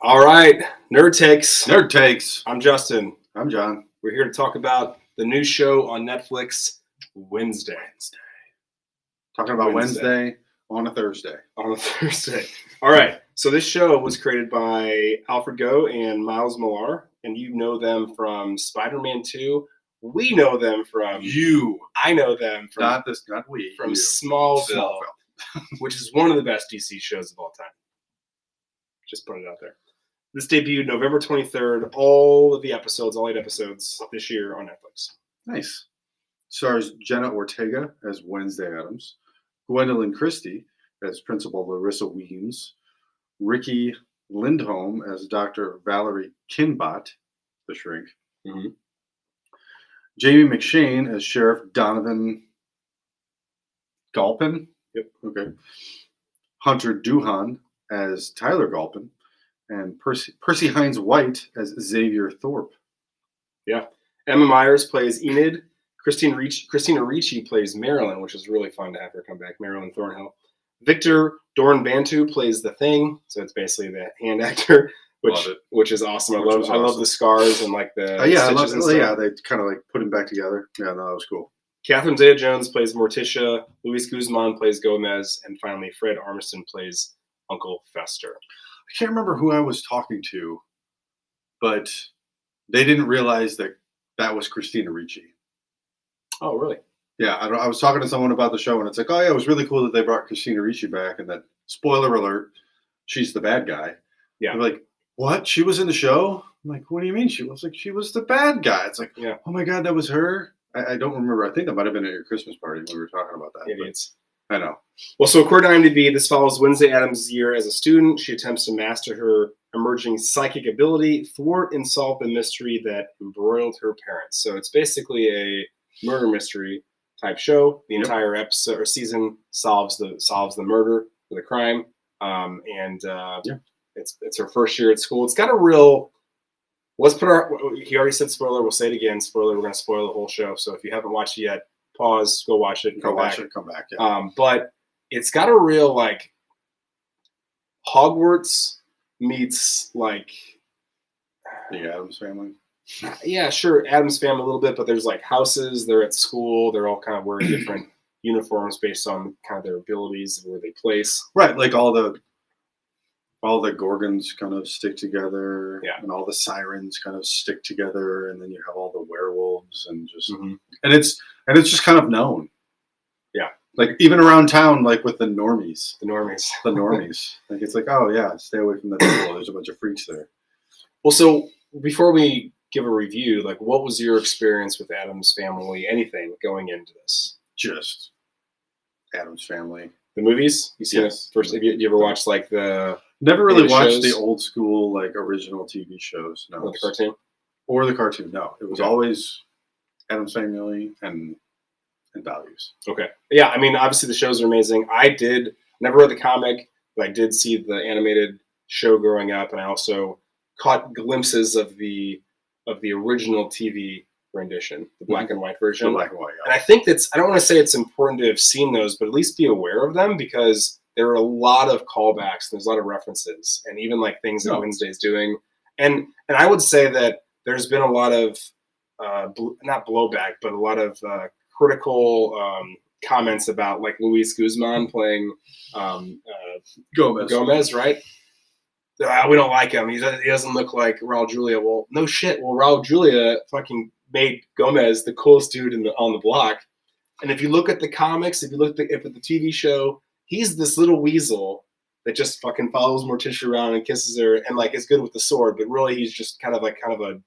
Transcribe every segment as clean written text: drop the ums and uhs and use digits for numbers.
All right, Nerd Takes. Nerd Takes. I'm Justin. I'm John. We're here to talk about the new show on Netflix, Wednesday. Talking about Wednesday on a Thursday. On a Thursday. All right, so this show was created by Alfred Goh and Miles Millar, and you know them from Spider-Man 2. We know them from... You. I know them from... Not we. From you. Smallville, which is one of the best DC shows of all time. Just put it out there. This debuted November 23rd. All of the episodes, all 8 episodes this year on Netflix. Nice. Stars Jenna Ortega as Wednesday Addams, Gwendolyn Christie as Principal Larissa Weems, Ricky Lindholm as Dr. Valerie Kinbot, the shrink, Jamie McShane as Sheriff Donovan Galpin. Yep. Okay. Hunter Duhan as Tyler Galpin, and Percy Hines White as Xavier Thorpe. Yeah. Emma Myers plays Enid. Christina Ricci plays Marilyn, which is really fun to have her come back, Marilyn Thornhill. Victor Dorn-Bantu plays the Thing, so it's basically the hand actor, which is awesome. I love the scars and like the stitches and stuff. Yeah, they kind of like put him back together. Yeah, no, that was cool. Catherine Zeta-Jones plays Morticia. Luis Guzman plays Gomez, and finally Fred Armisen plays Uncle Fester. I can't remember who I was talking to, but they didn't realize that was Christina Ricci. Oh, really? Yeah, I was talking to someone about the show, and it's like, oh yeah, it was really cool that they brought Christina Ricci back, and that, spoiler alert, she's the bad guy. Yeah. I'm like, what? She was in the show? I'm like, what do you mean? She was the bad guy. It's like, yeah. Oh my God, that was her? I don't remember. I think that might have been at your Christmas party when we were talking about that. Idiots. I know. Well, so according to IMDb, this follows Wednesday Addams' year as a student. She attempts to master her emerging psychic ability, thwart and solve the mystery that embroiled her parents. So it's basically a murder mystery type show. The entire episode or season solves the murder or the crime, it's her first year at school. It's got a real. He already said spoiler. We'll say it again. Spoiler. We're going to spoil the whole show. So if you haven't watched it yet, pause, go watch it, and come back. Yeah. But it's got a real like Hogwarts meets like the Addams Family. Yeah, sure, Addams Family a little bit, but there's like houses. They're at school. They're all kind of wearing different uniforms based on kind of their abilities and where they place. Right, like all the Gorgons kind of stick together, and all the sirens kind of stick together, and then you have all the werewolves and just and it's just kind of known. Yeah, like even around town, like with the normies. Like it's like, oh yeah, stay away from the school. There's a bunch of freaks there. Well, so before we give a review, like what was your experience with Addams Family? Anything going into this? Just Addams Family. The movies? You seen it first? Have you ever watched like the? Never really watched the old school like original TV shows. No, or the cartoon. Or the cartoon. No, it was always Addams Family and Values. Okay. Yeah, I mean, obviously the shows are amazing. I never read the comic, but I did see the animated show growing up, and I also caught glimpses of the original TV rendition, the black and white version. The black and white, yeah. And I think I don't want to say it's important to have seen those, but at least be aware of them because there are a lot of callbacks. There's a lot of references, and even like things that Wednesday's doing. And I would say that there's been a lot of not blowback, but a lot of critical comments about like Luis Guzman playing Gomez, right? We don't like him. He doesn't look like Raul Julia. Well, no shit. Well, Raul Julia fucking made Gomez the coolest dude on the block. And if you look at the comics, if you look at the TV show, he's this little weasel that just fucking follows Morticia around and kisses her and like is good with the sword, but really he's just kind of a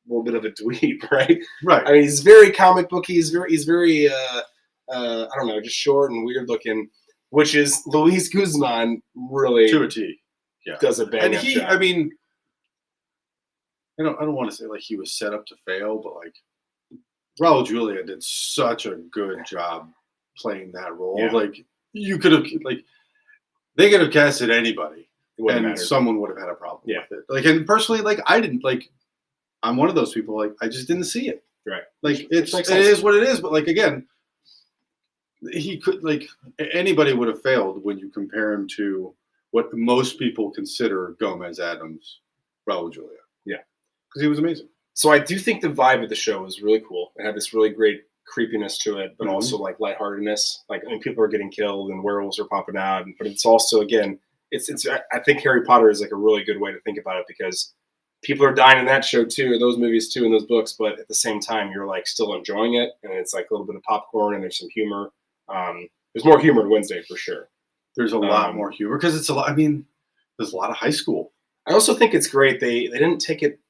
little bit of a dweeb, right? Right. I mean, he's very comic booky. He's very I don't know, just short and weird looking, which is Luis Guzman really to a T. Yeah. Does a bang up job. I mean, I don't want to say like he was set up to fail, but like Raul Julia did such a good job playing that role. Yeah. Like you could have they could have casted anybody and someone would have had a problem with it. Like, and personally, like I didn't like. I'm one of those people. Like I just didn't see it. Right. Like it is what it is. But like again, he could like anybody would have failed when you compare him to what most people consider Gomez Adams, Raul Julia. Yeah. Because he was amazing. So I do think the vibe of the show was really cool. It had this really great creepiness to it, but also like lightheartedness. Like, I mean, people are getting killed and werewolves are popping out, but it's also, again, it's. I think Harry Potter is like a really good way to think about it, because people are dying in that show too, or those movies too, and those books. But at the same time, you're like still enjoying it, and it's like a little bit of popcorn, and there's some humor. There's more humor in Wednesday for sure. There's a lot more humor because it's a lot. I mean, there's a lot of high school. I also think it's great they didn't take it.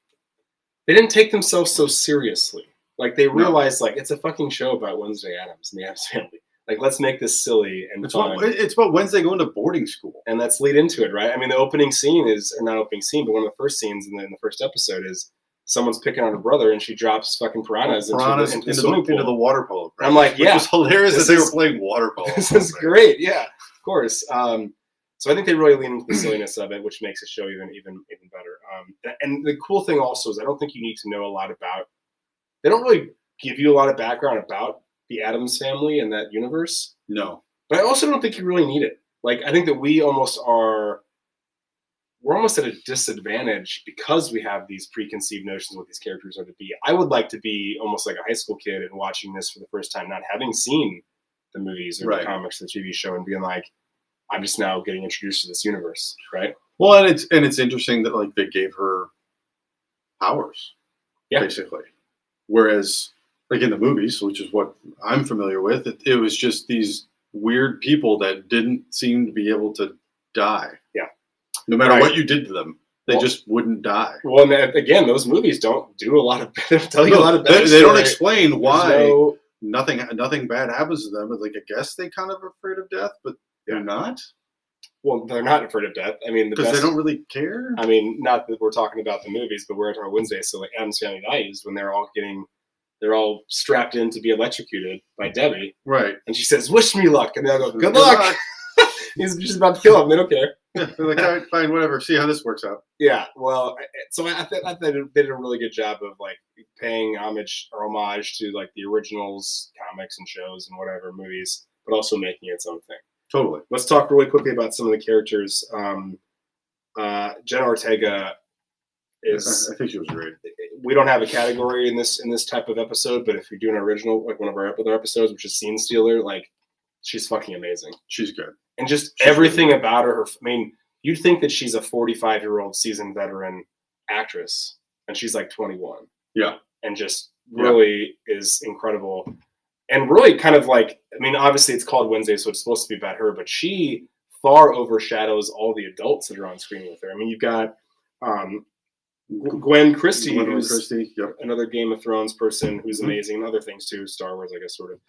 They didn't take themselves so seriously. Like, they realized, like, it's a fucking show about Wednesday Addams and the Addams family. Like, let's make this silly and fun. It's about Wednesday going to boarding school. And let's lead into it, right? I mean, the opening scene is, or not opening scene, but one of the first scenes in the first episode is someone's picking on her brother, and she drops fucking piranhas into the swimming pool. Into the water polo. I'm like, yeah. It's hilarious that they were playing water polo. This is great, yeah, of course. So I think they really lean into the silliness of it, which makes the show even better. And the cool thing also is I don't think you need to know a lot about. They don't really give you a lot of background about the Addams family and that universe. No, but I also don't think you really need it. Like, I think that we're almost at a disadvantage because we have these preconceived notions of what these characters are to be. I would like to be almost like a high school kid and watching this for the first time, not having seen the movies or the comics or the TV show, and being like, I'm just now getting introduced to this universe, right? Well, and it's interesting that, like, they gave her powers, basically. Whereas, like, in the movies, which is what I'm familiar with, it was just these weird people that didn't seem to be able to die. Yeah. No matter what you did to them, they just wouldn't die. Well, and again, those movies don't do a lot of tell you a lot of they don't explain why nothing bad happens to them. But, like, I guess they kind of are afraid of death, but they're not. Well, they're not afraid of death. I mean, because they don't really care. I mean, not that we're talking about the movies, but we're talking about Wednesday. So, like, Addams Family dies when they're all strapped in to be electrocuted by Debbie. Right. And she says, "Wish me luck," and they'll go, "Good luck." He's just about to kill him. They don't care. Yeah, they're like, all right, fine, whatever. See how this works out. Yeah. Well, so I think they did a really good job of, like, paying homage to, like, the originals, comics and shows and whatever movies, but also making its own thing. Totally. Let's talk really quickly about some of the characters. Jenna Ortega is. I think she was great. We don't have a category in this type of episode, but if you're doing an original, like one of our other episodes, which is Scene Stealer, like, she's fucking amazing. She's good. And just everything about her. I mean, you'd think that she's a 45-year-old seasoned veteran actress, and she's like 21. Yeah. And just really is incredible. And really kind of like, I mean, obviously it's called Wednesday, so it's supposed to be about her, but she far overshadows all the adults that are on screen with her. I mean, you've got Gwen Christie, who's another Game of Thrones person who's amazing, and other things too, Star Wars, I guess, sort of.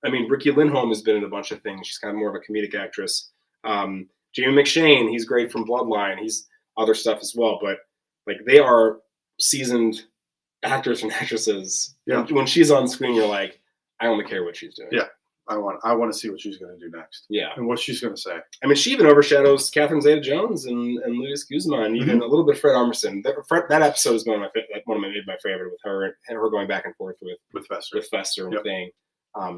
I mean, Ricky Lindholm has been in a bunch of things. She's kind of more of a comedic actress. Jamie McShane, he's great from Bloodline. He's other stuff as well, but, like, they are seasoned actors and actresses. Yeah. When she's on screen, you're like, I only care what she's doing. Yeah. I want to see what she's going to do next. Yeah. And what she's going to say. I mean, she even overshadows Catherine Zeta-Jones and Luis Guzman, and even a little bit of Fred Armisen. That episode is one of my favorite, with her going back and forth with Fester and thing.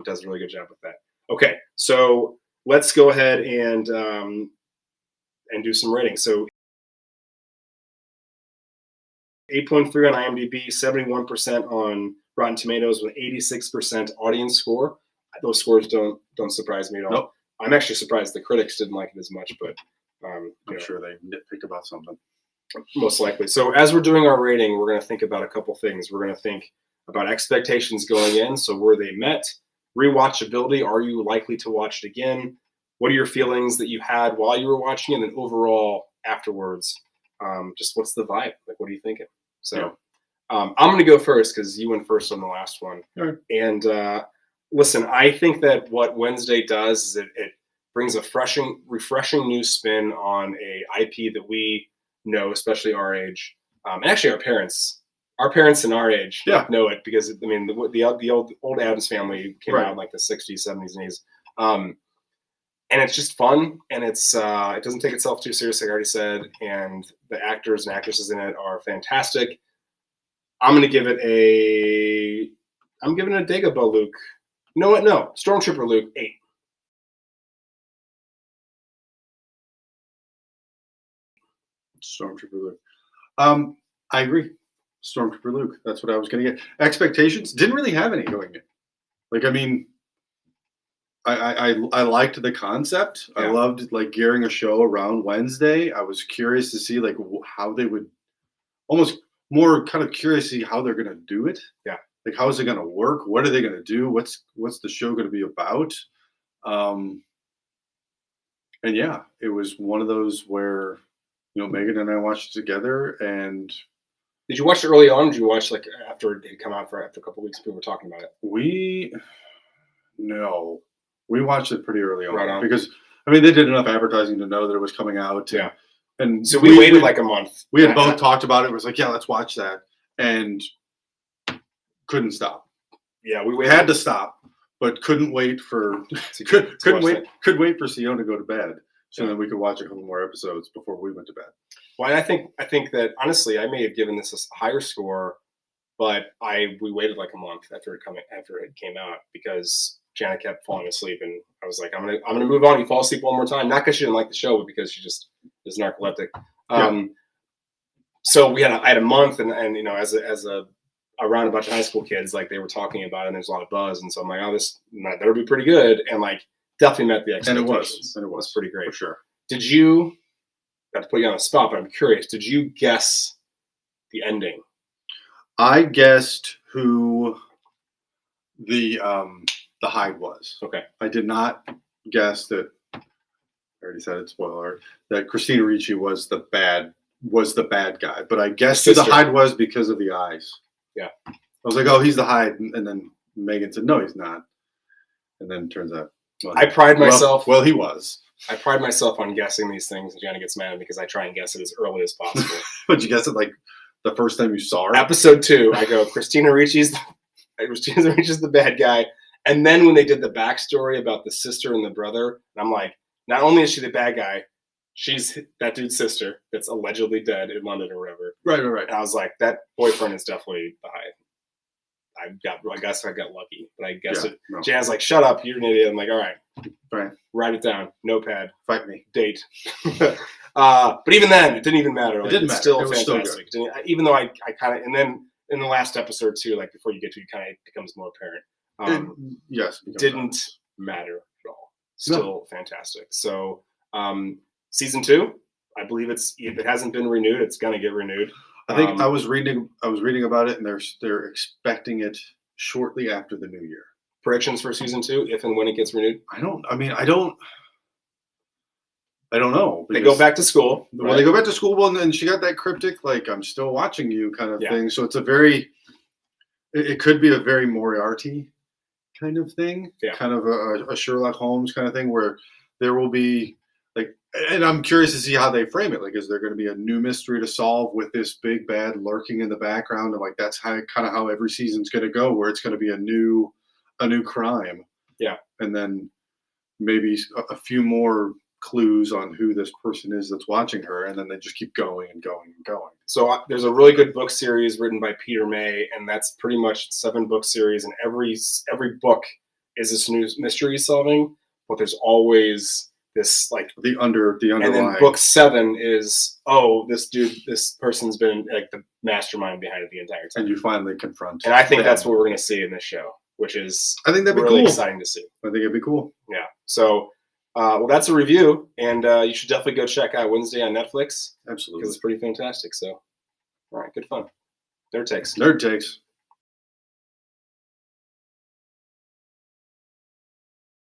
Does a really good job with that. Okay, so let's go ahead and do some ratings. So 8.3 on IMDb, 71% on Rotten Tomatoes, with 86% audience score. Those scores don't surprise me at all. Nope. I'm actually surprised the critics didn't like it as much, but I'm sure they nitpick about something. Most likely. So as we're doing our rating, we're going to think about a couple things. We're going to think about expectations going in. So were they met? Rewatchability. Are you likely to watch it again? What are your feelings that you had while you were watching it, and then overall afterwards? Just what's the vibe? Like, what are you thinking? So I'm going to go first because you went first on the last one. Sure. And listen, I think that what Wednesday does is it brings a refreshing new spin on a IP that we know, especially our age, and actually our parents in our age know it, because, I mean, the old Addams Family came out in, like, the 60s, 70s, and 80s. And it's just fun, and it doesn't take itself too seriously, like I already said, and the actors and actresses in it are fantastic. I'm giving it a Dagobah Luke. You know what? No, Stormtrooper Luke 8. Stormtrooper Luke. I agree. Stormtrooper Luke. That's what I was going to get. Expectations didn't really have any going in. Like, I mean, I liked the concept. Yeah. I loved like gearing a show around Wednesday. I was curious to see like how they would, almost more kind of curious to see how they're going to do it. Yeah. Like, how is it going to work? What are they going to do? What's the show going to be about? And yeah, it was one of those where, Megan and I watched it together. And did you watch it early on? Or did you watch like after it had come out after a couple of weeks? People were talking about it. We watched it pretty early on, right on. Because I mean they did enough advertising to know that it was coming out. Yeah. And so we waited like a month. We had both talked about it. It was like, yeah, let's watch that, and couldn't stop. Yeah, we had to stop, but couldn't wait for couldn't wait for Sion to go to bed, so then we could watch a couple more episodes before we went to bed. Well, I think that honestly, I may have given this a higher score, but we waited like a month after it came out because Jana kept falling asleep, and I was like, I'm gonna move on. You fall asleep one more time, not because she didn't like the show, but because she just is narcoleptic. So I had a month, and as around a bunch of high school kids, like they were talking about it, and there's a lot of buzz, and so I'm like, oh, this better be pretty good, and like definitely met the expectations. And it was pretty great for sure. Did you? Not to put you on the spot, but I'm curious. Did you guess the ending? I guessed who the Hyde was. Okay. I did not guess that. I already said it. Spoiler: that Christina Ricci was the bad guy. But I guessed who the Hyde was because of the eyes. Yeah. I was like, oh, he's the Hyde, and then Megan said, no, he's not. And then it turns out, I pride myself. Well, he was. I pride myself on guessing these things, and Jana gets mad at me because I try and guess it as early as possible. But you guess it like the first time you saw her? Episode 2, I go, Christina Ricci's the bad guy. And then when they did the backstory about the sister and the brother, and I'm like, not only is she the bad guy, she's that dude's sister that's allegedly dead in London or whatever. Right. And I was like, that boyfriend is definitely the Hyde. I guess I got lucky, but I guess it. No. Jan's like, shut up, you're an idiot. I'm like, all right, write it down, notepad, fight me, date. But even then, it didn't even matter. Like, it didn't matter. Still it was fantastic. Still good. Even though I kind of, and then in the last episode too, like before you get to it, kind of becomes more apparent. Yes, didn't matter at all. Still fantastic. So season 2, I believe if it hasn't been renewed, it's gonna get renewed. I think I was reading about it, and they're expecting it shortly after the new year. Predictions for season 2, if and when it gets renewed? I don't know. They go back to school. Well, they go back to school, well, and then she got that cryptic, like, I'm still watching you kind of thing. So it's it could be a very Moriarty kind of thing, kind of a Sherlock Holmes kind of thing, where there will be, like, and I'm curious to see how they frame it. Like, is there going to be a new mystery to solve with this big bad lurking in the background? And like, that's kind of how every season's going to go, where it's going to be a new crime. Yeah. And then maybe a few more clues on who this person is that's watching her. And then they just keep going and going and going. So there's a really good book series written by Peter May, and that's pretty much 7-book series. And every book is this new mystery solving, but there's always this like the underlying. And then book 7 is, this person's been like the mastermind behind it the entire time. And you finally confront. And I think that's what we're going to see in this show, which is I think that'd be really cool. exciting to see. I think it'd be cool. Yeah. So, well, that's a review, and you should definitely go check out Wednesday on Netflix. Absolutely, because it's pretty fantastic. So, all right, good fun. Nerd takes.